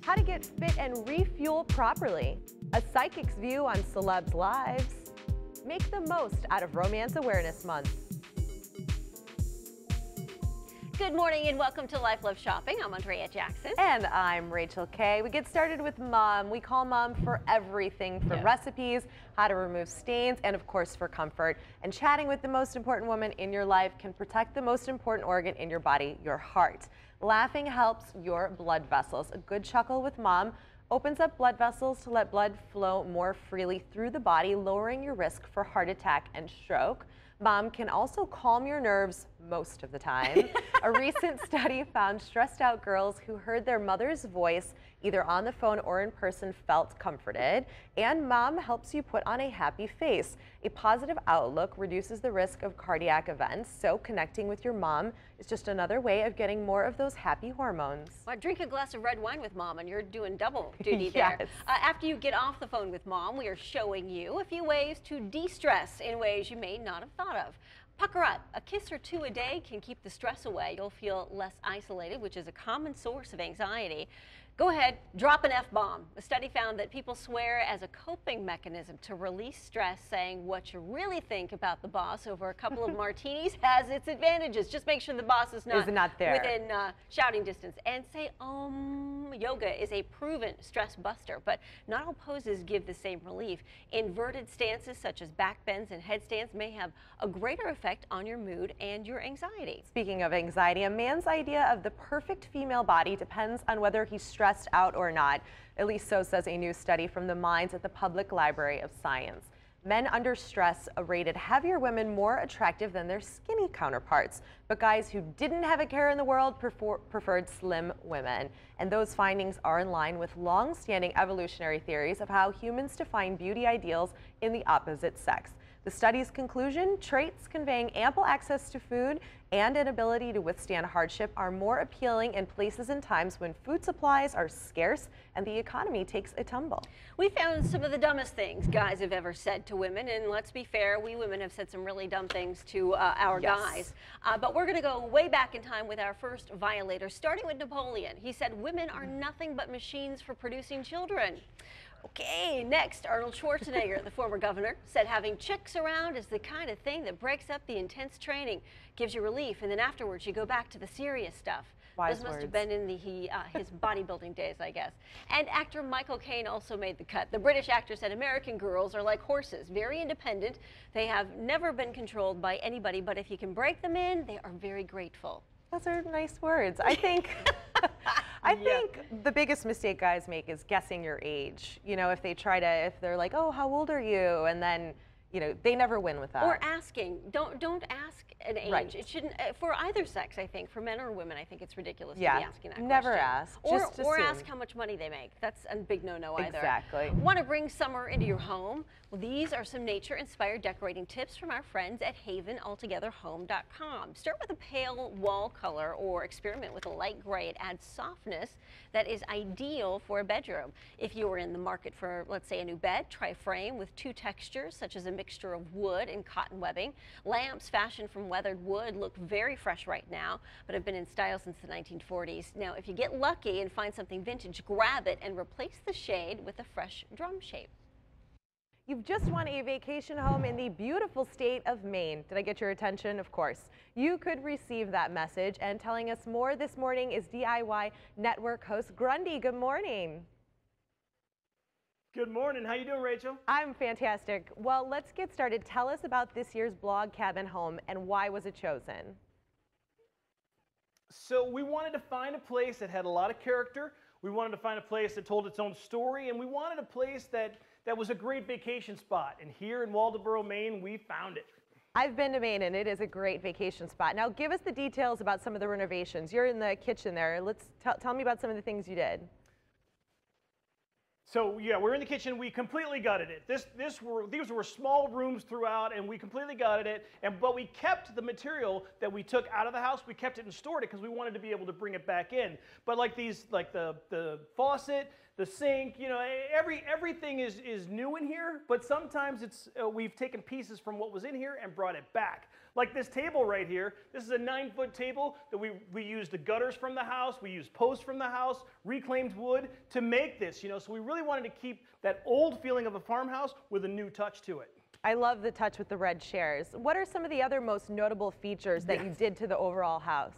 How to get fit and refuel properly. A psychic's view on celebs' lives. Make the most out of Romance Awareness Month. Good morning and welcome to Life Love Shopping. I'm Andrea Jackson. And I'm Rachel Kay. We get started with Mom. We call Mom for everything, for recipes, how to remove stains, and of course for comfort. And chatting with the most important woman in your life can protect the most important organ in your body, your heart. Laughing helps your blood vessels. A good chuckle with Mom opens up blood vessels to let blood flow more freely through the body, lowering your risk for heart attack and stroke. Mom can also calm your nerves most of the time. A recent study found stressed out girls who heard their mother's voice either on the phone or in person felt comforted. And Mom helps you put on a happy face. A positive outlook reduces the risk of cardiac events, so connecting with your mom is just another way of getting more of those happy hormones. Well, drink a glass of red wine with Mom and you're doing double duty there. Yes. After you get off the phone with Mom, we are showing you a few ways to de-stress in ways you may not have thought of. Pucker up. A kiss or two a day can keep the stress away. You'll feel less isolated, which is a common source of anxiety. Go ahead, drop an F-bomb. A study found that people swear as a coping mechanism to release stress, saying what you really think about the boss over a couple of martinis has its advantages. Just make sure the boss is not there within shouting distance. And say yoga is a proven stress buster, but not all poses give the same relief. Inverted stances such as back bends and headstands may have a greater effect on your mood and your anxiety. Speaking of anxiety, a man's idea of the perfect female body depends on whether he's stressed out or not. At least so says a new study from the minds at the Public Library of Science. Men under stress rated heavier women more attractive than their skinny counterparts, but guys who didn't have a care in the world preferred slim women. And those findings are in line with long-standing evolutionary theories of how humans define beauty ideals in the opposite sex. The study's conclusion, traits conveying ample access to food and an ability to withstand hardship are more appealing in places and times when food supplies are scarce and the economy takes a tumble. We found some of the dumbest things guys have ever said to women, and let's be fair, we women have said some really dumb things to our guys. But we're going to go way back in time with our first violator, starting with Napoleon. He said women are nothing but machines for producing children. Okay, next, Arnold Schwarzenegger, the former governor, said having chicks around is the kind of thing that breaks up the intense training, gives you relief, and then afterwards you go back to the serious stuff. Wise Those must words. have been in his bodybuilding days, I guess. And actor Michael Caine also made the cut. The British actor said American girls are like horses, very independent. They have never been controlled by anybody, but if you can break them in, they are very grateful. Those are nice words. I think I think the biggest mistake guys make is guessing your age. You know, if they're like, "Oh, how old are you?" and then, you know, they never win with that. Or asking. Don't ask an age. Right. It shouldn't, for either sex, I think. For men or women, I think it's ridiculous to be asking that never question. ask. Or Just ask assume. how much money they make. That's a big no-no either. Exactly. Want to bring summer into your home? Well, these are some nature-inspired decorating tips from our friends at havenaltogetherhome.com. Start with a pale wall color or experiment with a light gray. It adds softness that is ideal for a bedroom. If you are in the market for, let's say, a new bed, try a frame with two textures, such as a mixture of wood and cotton webbing. Lamps fashioned from weathered wood look very fresh right now, but have been in style since the 1940s. Now, if you get lucky and find something vintage, grab it and replace the shade with a fresh drum shape. You've just won a vacation home in the beautiful state of Maine. Did I get your attention? Of course. You could receive that message, and telling us more this morning is DIY Network host Grundy. Good morning. Good morning. How you doing, Rachel? I'm fantastic. Well, let's get started. Tell us about this year's blog cabin home and why was it chosen? So we wanted to find a place that had a lot of character. We wanted to find a place that told its own story, and we wanted a place that was a great vacation spot. And here in Waldoboro, Maine, we found it. I've been to Maine, and it is a great vacation spot. Now, give us the details about some of the renovations. You're in the kitchen there. Let's tell me about some of the things you did. So yeah, we're in the kitchen. We completely gutted it. These were small rooms throughout, and we completely gutted it. But we kept the material that we took out of the house. We kept it and stored it because we wanted to be able to bring it back in. But like the faucet, the sink, you know, everything is new in here. But sometimes we've taken pieces from what was in here and brought it back. Like this table right here, this is a 9-foot table that we used the gutters from the house, we used posts from the house, reclaimed wood to make this, you know, so we really wanted to keep that old feeling of a farmhouse with a new touch to it. I love the touch with the red chairs. What are some of the other most notable features that you did to the overall house?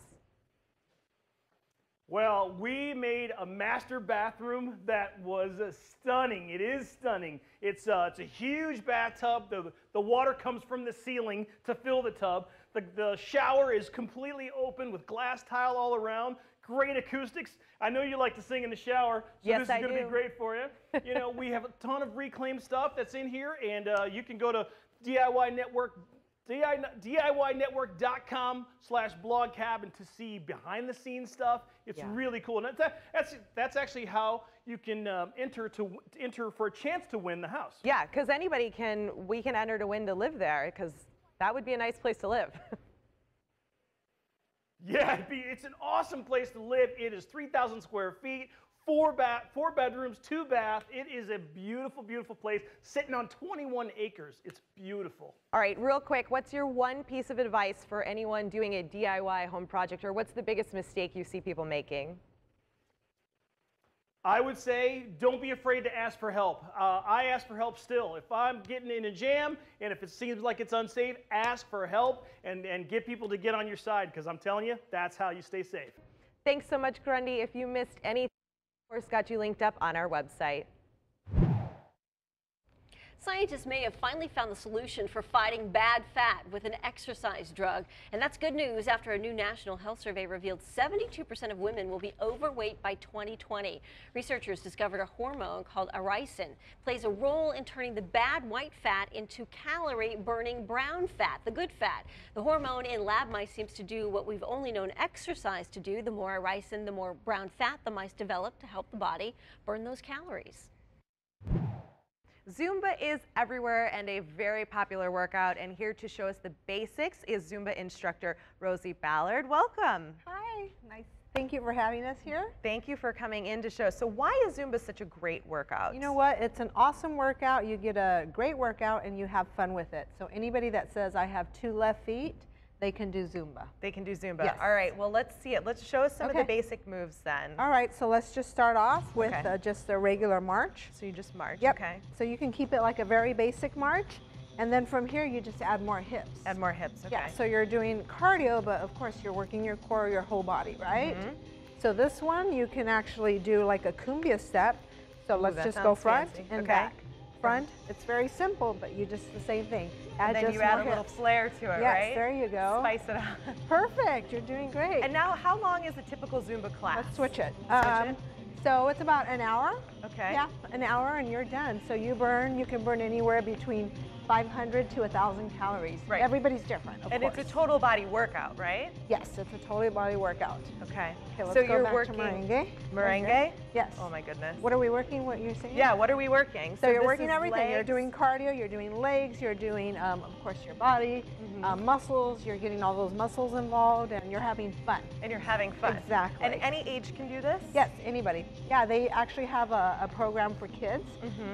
Well, we made a master bathroom that was stunning. It is stunning. It's a huge bathtub. The water comes from the ceiling to fill the tub. The shower is completely open with glass tile all around. Great acoustics. I know you like to sing in the shower, so yes, this is going to be great for you. You know, we have a ton of reclaimed stuff that's in here, and you can go to DIYnetwork.com/blogcabin to see behind the scenes stuff. It's really cool. And that's actually how you can enter for a chance to win the house. Yeah, because we can enter to win to live there, because that would be a nice place to live. Yeah, it's an awesome place to live. It is 3,000 square feet. 4 bedrooms, 2 bath. It is a beautiful, beautiful place sitting on 21 acres. It's beautiful. All right, real quick, what's your one piece of advice for anyone doing a DIY home project, or what's the biggest mistake you see people making? I would say don't be afraid to ask for help. I ask for help still. If I'm getting in a jam and if it seems like it's unsafe, ask for help and get people to get on your side, because I'm telling you, that's how you stay safe. Thanks so much, Grundy. If you missed anything, of course, got you linked up on our website. Scientists may have finally found the solution for fighting bad fat with an exercise drug. And that's good news after a new national health survey revealed 72% of women will be overweight by 2020. Researchers discovered a hormone called irisin plays a role in turning the bad white fat into calorie-burning brown fat, the good fat. The hormone in lab mice seems to do what we've only known exercise to do. The more irisin, the more brown fat the mice develop to help the body burn those calories. Zumba is everywhere and a very popular workout, and here to show us the basics is Zumba instructor Rosie Ballard. Welcome. Hi, nice. Thank you for having us here. Thank you for coming in to show us. So why is Zumba such a great workout? You know what? It's an awesome workout. You get a great workout and you have fun with it. So anybody that says I have 2 left feet, they can do Zumba. They can do Zumba. Yes. All right, well, let's see it. Let's show us some of the basic moves then. All right, so let's just start off with just a regular march. So you just march, Yep. okay. So you can keep it like a very basic march, and then from here you just add more hips. Add more hips, okay. Yeah, so you're doing cardio, but of course you're working your core, your whole body, right? So this one you can actually do like a cumbia step. So let's just go front and back. Front, it's very simple, but you just the same thing. And then you add a little flair to it, right? Yes, there you go. Spice it up. Perfect, you're doing great. And now, how long is a typical Zumba class? Let's switch it. Switch it? So it's about an hour. Okay. Yeah, an hour and you're done. So you can burn anywhere between 500 to 1,000 calories. Right. Everybody's different, of course. It's a total body workout, right? Yes, it's a total body workout. Okay. Okay, let's so go you're back working to merengue. Merengue? Yes. Oh my goodness. What are we working? What you're saying? Yeah, what are we working? So you're this working is everything. You're legs. doing cardio, you're doing legs, you're doing, of course, your body, muscles. You're getting all those muscles involved, and you're having fun. And you're having fun. Exactly. And any age can do this? Yes, anybody. Yeah, they actually have a program for kids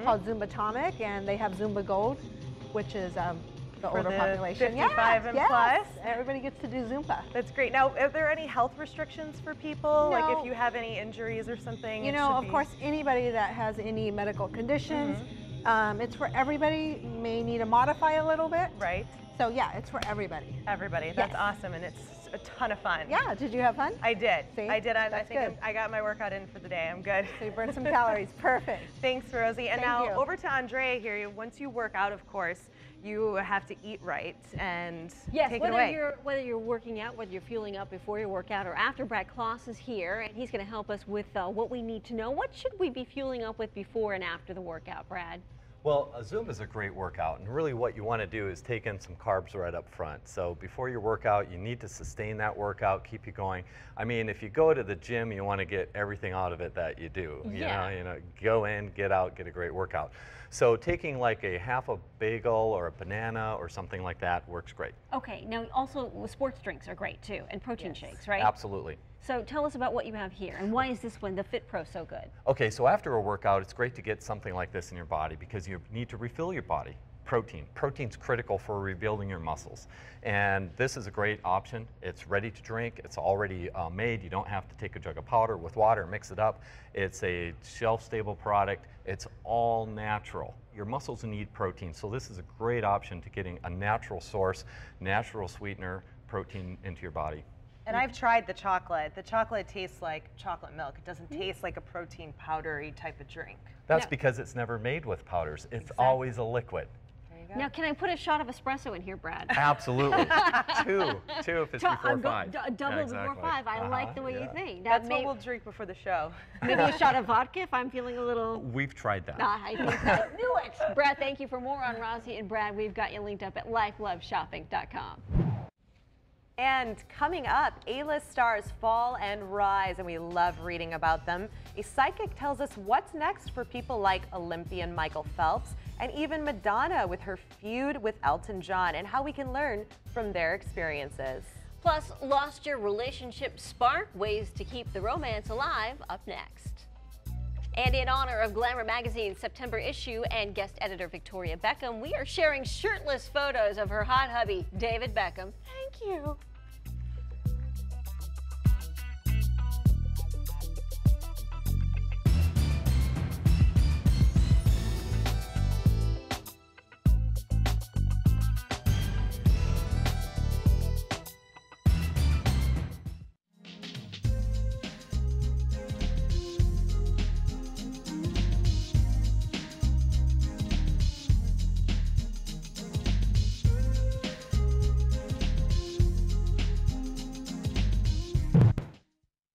called Zumbatomic, and they have Zumba Gold, which is the For older the population. 55 and plus? Everybody gets to do Zumba. That's great. Now, are there any health restrictions for people? Like No. if you have any injuries or something? You know, of course, anybody that has any medical conditions, it's for everybody. You may need to modify a little bit. Right. So yeah, it's for everybody. Everybody. That's awesome, and it's a ton of fun. Yeah, did you have fun? I did. See? I did. I That's think good. I got my workout in for the day. I'm good. So you burned some calories. Perfect. Thanks, Rosie. And Thank now you. over to Andrea here. Once you work out, of course, you have to eat right and take it away. Whether you're working out, whether you're fueling up before your workout or after, Brad Kloss is here, and he's going to help us with what we need to know. What should we be fueling up with before and after the workout, Brad? Well, Zumba is a great workout, and really what you want to do is take in some carbs right up front. So before your workout, you need to sustain that workout, keep you going. I mean, if you go to the gym, you want to get everything out of it that you do. You know, go in, get out, get a great workout. So taking like a half a bagel or a banana or something like that works great. Okay, now also sports drinks are great too, and protein shakes, right? Absolutely. So tell us about what you have here, and why is this one, the Fit Pro, so good? Okay, so after a workout, it's great to get something like this in your body because you need to refill your body. protein. Protein's critical for rebuilding your muscles. And this is a great option. It's ready to drink. It's already made. You don't have to take a jug of powder with water, mix it up. It's a shelf-stable product. It's all natural. Your muscles need protein, so this is a great option to getting a natural source, natural sweetener, protein into your body. And I've tried the chocolate. The chocolate tastes like chocolate milk. It doesn't taste like a protein powdery type of drink. That's because it's never made with powders. It's always a liquid. There you go. Now, can I put a shot of espresso in here, Brad? Absolutely. two if it's before 5. Double before 5. I like the way you think. Now, That's what we'll drink before the show. Maybe a shot of vodka if I'm feeling a little... We've tried that. I think I knew it. Brad, thank you. For more on Rosie and Brad, we've got you linked up at lifeloveshopping.com. And coming up, A-list stars fall and rise, and we love reading about them. A psychic tells us what's next for people like Olympian Michael Phelps, and even Madonna with her feud with Elton John, and how we can learn from their experiences. Plus, lost your relationship spark? Ways to keep the romance alive, up next. And in honor of Glamour Magazine's September issue and guest editor Victoria Beckham, we are sharing shirtless photos of her hot hubby, David Beckham. Thank you.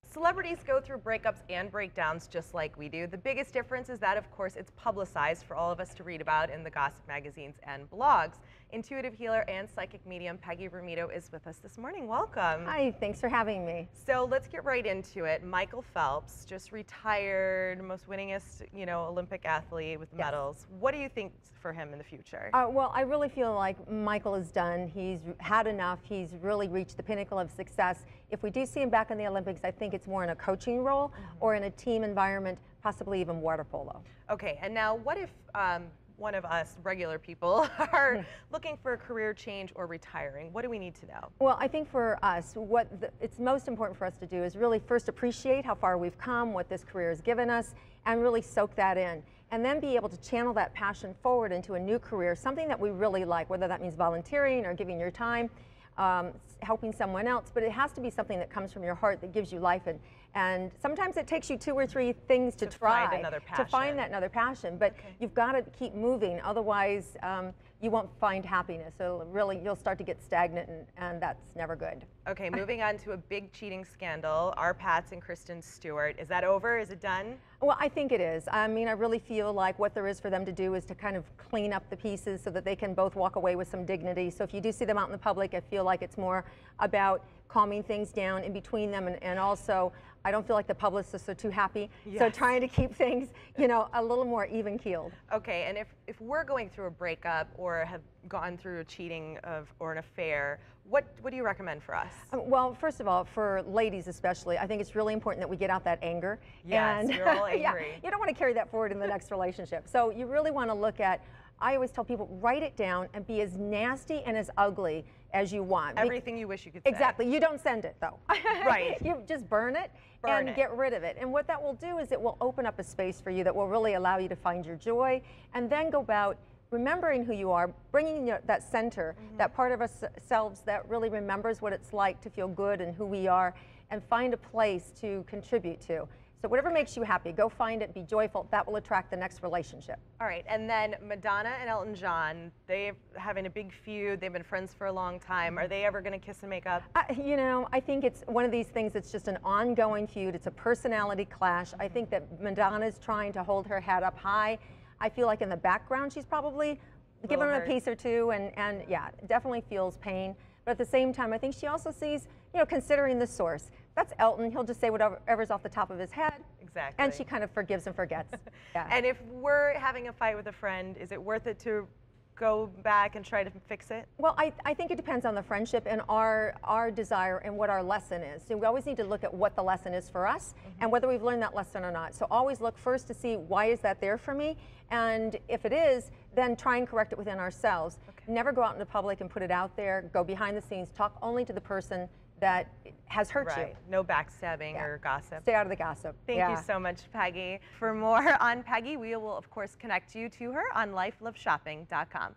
Celebrities go through breakups and breakdowns just like we do. The biggest difference is that, of course, it's publicized for all of us to read about in the gossip magazines and blogs. Intuitive healer and psychic medium Peggy Romito is with us this morning. Welcome. Hi, thanks for having me. So let's get right into it. Michael Phelps, just retired, most winningest, Olympic athlete with medals. What do you think for him in the future? Well, I really feel like Michael is done. He's had enough. He's really reached the pinnacle of success. If we do see him back in the Olympics, I think it's more in a coaching role or in a team environment, possibly even water polo. Okay, and now what if one of us regular people are looking for a career change or retiring? What do we need to know? Well, I think for us, it's most important for us to do is really first appreciate how far we've come, what this career has given us, and really soak that in. And then be able to channel that passion forward into a new career, something that we really like, whether that means volunteering or giving your time, helping someone else, but it has to be something that comes from your heart, that gives you life. And sometimes it takes you 2 or 3 things to try find another passion. to find that another passion, but you've got to keep moving, otherwise you won't find happiness. So really you'll start to get stagnant, and that's never good. Okay, moving on to a big cheating scandal, our Pats and Kristen Stewart. Is that over? Is it done? Well, I think it is. I mean, I really feel like what there is for them to do is to kind of clean up the pieces so that they can both walk away with some dignity. So if you do see them out in the public, I feel like it's more about calming things down in between them, and also I don't feel like the publicists are too happy. Yes. So trying to keep things, a little more even-keeled. Okay, and if we're going through a breakup or have gone through a cheating or an affair, what do you recommend for us? Well, first of all, for ladies especially, I think it's really important that we get out that anger. Yes, and you're all angry. Yeah, you don't want to carry that forward in the next relationship. So you really want to look at, I always tell people, write it down and be as nasty and as ugly as you want. Everything you wish you could say. Exactly. You don't send it, though. Right. You just burn it and get rid of it. And what that will do is it will open up a space for you that will really allow you to find your joy, and then go about remembering who you are, bringing that center, that part of ourselves that really remembers what it's like to feel good and who we are, and find a place to contribute to. So whatever makes you happy, go find it, be joyful. That will attract the next relationship. All right, and then Madonna and Elton John, they're having a big feud. They've been friends for a long time. Are they ever going to kiss and make up? I think it's one of these things that's just an ongoing feud. It's a personality clash. I think that Madonna's trying to hold her head up high. I feel like in the background she's probably giving him a piece or two, and yeah, definitely feels pain. But at the same time, I think she also sees, considering the source. That's Elton. He'll just say whatever's off the top of his head. Exactly. And she kind of forgives and forgets. Yeah. And if we're having a fight with a friend, is it worth it to go back and try to fix it? Well, I think it depends on the friendship and our desire and what our lesson is. So we always need to look at what the lesson is for us and whether we've learned that lesson or not. So always look first to see, why is that there for me? And if it is, then try and correct it within ourselves. Never go out in the public and put it out there. Go behind the scenes. Talk only to the person that has hurt you. No backstabbing or gossip. Stay out of the gossip. Thank you so much, Peggy. For more on Peggy, we will, of course, connect you to her on lifeloveshopping.com.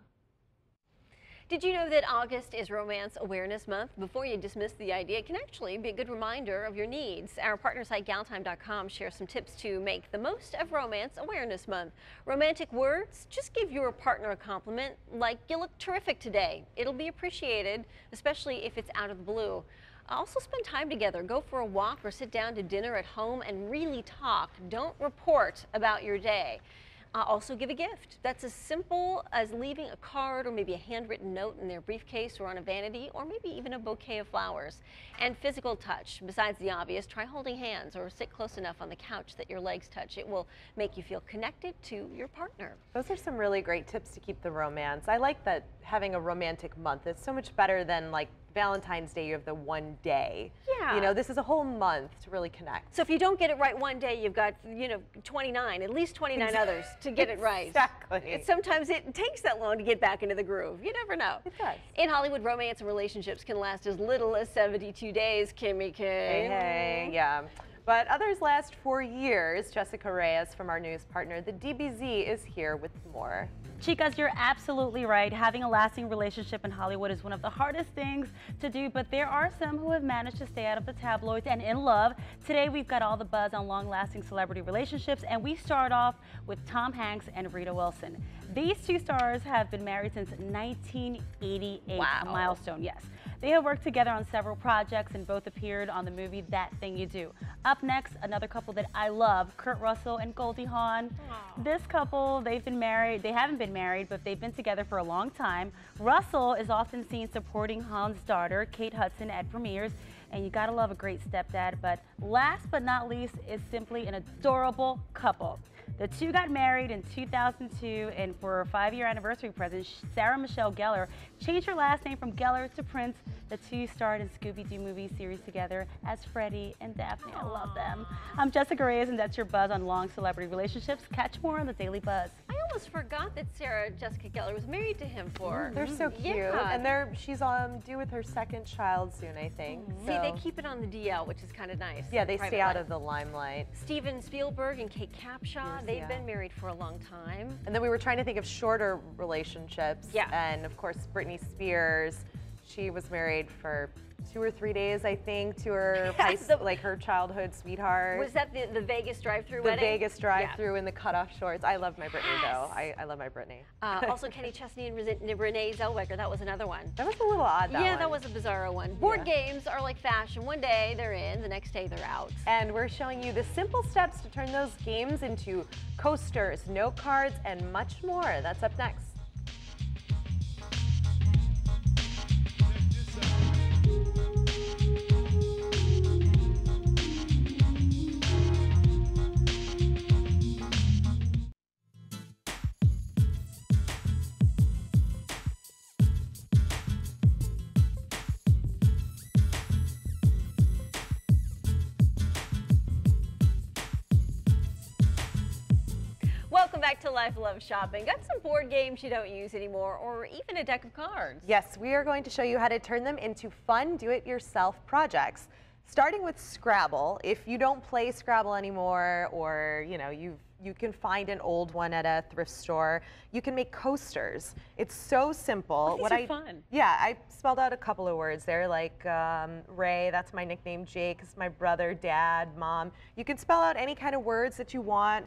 Did you know that August is Romance Awareness Month? Before you dismiss the idea, it can actually be a good reminder of your needs. Our partner site galtime.com shares some tips to make the most of Romance Awareness Month. Romantic words, just give your partner a compliment like, "You look terrific today." It'll be appreciated, especially if it's out of the blue. Also spend time together. Go for a walk or sit down to dinner at home and really talk. Don't report about your day. Also give a gift. That's as simple as leaving a card or maybe a handwritten note in their briefcase or on a vanity, or maybe even a bouquet of flowers. And physical touch. Besides the obvious, try holding hands or sit close enough on the couch that your legs touch. It will make you feel connected to your partner. Those are some really great tips to keep the romance. I like that having a romantic month. It's so much better than like Valentine's Day, you have the one day. Yeah. You know, this is a whole month to really connect. So if you don't get it right one day, you've got, 29, at least 29 others to get it right. Exactly. Sometimes it takes that long to get back into the groove. You never know. It does. In Hollywood, romance and relationships can last as little as 72 days, Kimmy K. Hey, yeah. But others last for years. Jessica Reyes from our news partner, the DBZ, is here with more. Chicas, you're absolutely right. Having a lasting relationship in Hollywood is one of the hardest things to do, but there are some who have managed to stay out of the tabloids and in love. Today, we've got all the buzz on long-lasting celebrity relationships, and we start off with Tom Hanks and Rita Wilson. These two stars have been married since 1988, a milestone, yes. They have worked together on several projects and both appeared on the movie That Thing You Do. Up next, another couple that I love, Kurt Russell and Goldie Hawn. Aww. This couple, they haven't been married, but they've been together for a long time. Russell is often seen supporting Hawn's daughter, Kate Hudson, at premieres, and you gotta love a great stepdad. But last but not least is simply an adorable couple. The two got married in 2002, and for a 5-year anniversary present, Sarah Michelle Gellar changed her last name from Gellar to Prince. The two starred in Scooby-Doo movie series together as Freddie and Daphne. I love them. I'm Jessica Reyes, and that's your buzz on long celebrity relationships. Catch more on the Daily Buzz. I almost forgot that Sarah Jessica Gellar was married to him for. They're so cute, and she's due with her second child soon, I think. See, they keep it on the DL, which is kind of nice. Yeah, they stay out of the limelight. Steven Spielberg and Kate Capshaw, they've been married for a long time. And then we were trying to think of shorter relationships. Yeah. And of course, Britney Spears, she was married for 2 or 3 days, I think, to her her childhood sweetheart. Was that the Vegas drive-through wedding? The Vegas drive-through in the cutoff shorts. I love my Britney, though. I love my Britney. Also, Kenny Chesney and Renee Zellweger. That was another one. That was a little odd, Yeah, that was a bizarro one. Board games are like fashion. One day they're in, the next day they're out. And we're showing you the simple steps to turn those games into coasters, note cards, and much more. That's up next. Welcome back to Life Love Shopping. Got some board games you don't use anymore, or even a deck of cards. Yes, we are going to show you how to turn them into fun do-it-yourself projects. Starting with Scrabble. If you don't play Scrabble anymore, or you can find an old one at a thrift store, you can make coasters. It's so simple. These are fun. Yeah, I spelled out a couple of words there, like Ray, that's my nickname. Jake is my brother, dad, mom. You can spell out any kind of words that you want,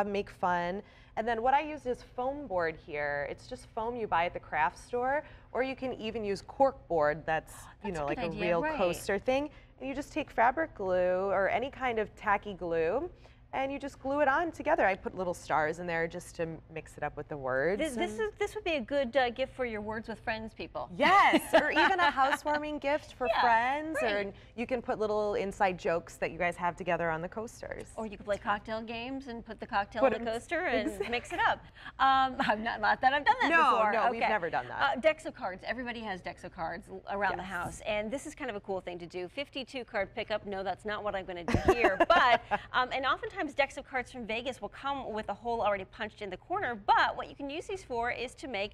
make fun. And then what I use is foam board here. It's just foam you buy at the craft store, or you can even use cork board. That's like a real coaster thing. And you just take fabric glue or any kind of tacky glue, and you just glue it on together. I put little stars in there just to mix it up with the words. This would be a good gift for your Words with Friends people. Yes, or even a housewarming gift for friends. Right. Or you can put little inside jokes that you guys have together on the coasters. Or you can play cocktail games and put the cocktail on the coaster and mix it up. Not that I've done that before. No, we've never done that. Decks of cards. Everybody has decks of cards around the house, and this is kind of a cool thing to do. 52 card pickup. No, that's not what I'm going to do here, but and oftentimes sometimes decks of cards from Vegas will come with a hole already punched in the corner, but what you can use these for is to make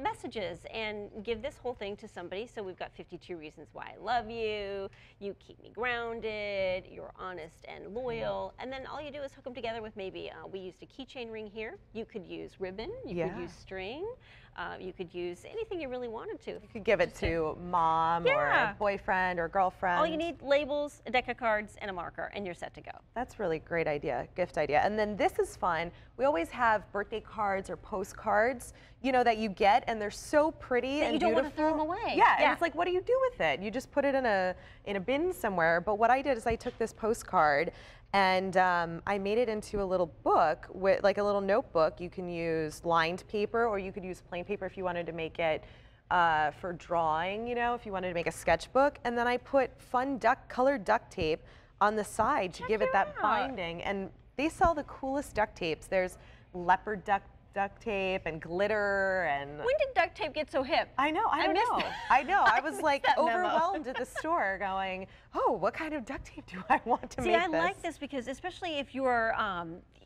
messages and give this whole thing to somebody. So we've got 52 reasons why I love you, you keep me grounded, you're honest and loyal, and then all you do is hook them together with maybe, we used a keychain ring here. You could use ribbon, you could use string, you could use anything you really wanted to. You could give it to mom or a boyfriend or girlfriend. All you need, labels, a deck of cards, and a marker, and you're set to go. That's really great idea, gift idea. And then this is fun. We always have birthday cards or postcards, you know, that you get, and they're so pretty and you don't beautiful. want to throw them away. Yeah, and it's like, what do you do with it? You just put it in a bin somewhere. But what I did is I took this postcard and I made it into a little book, with like a little notebook. You can use lined paper, or you could use plain paper if you wanted to make it for drawing, you know, if you wanted to make a sketchbook. And then I put fun colored duct tape on the side to give it that binding. And they sell the coolest duct tapes. There's leopard duct tape and glitter and. When did duct tape get so hip? I know, I don't know. I know, I was like overwhelmed at the store going, oh, what kind of duct tape do I want to make this? See, I like this because especially if you're,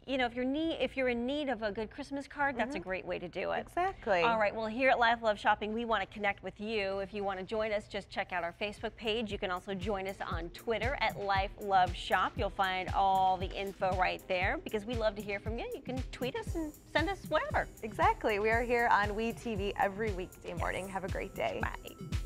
you know, if you're in need of a good Christmas card, that's a great way to do it. Exactly. All right, well, here at Life Love Shopping, we want to connect with you. If you want to join us, just check out our Facebook page. You can also join us on Twitter at Life Love Shop. You'll find all the info right there because we love to hear from you. You can tweet us and send us whatever. Exactly. We are here on WeTV every weekday morning. Have a great day. Bye.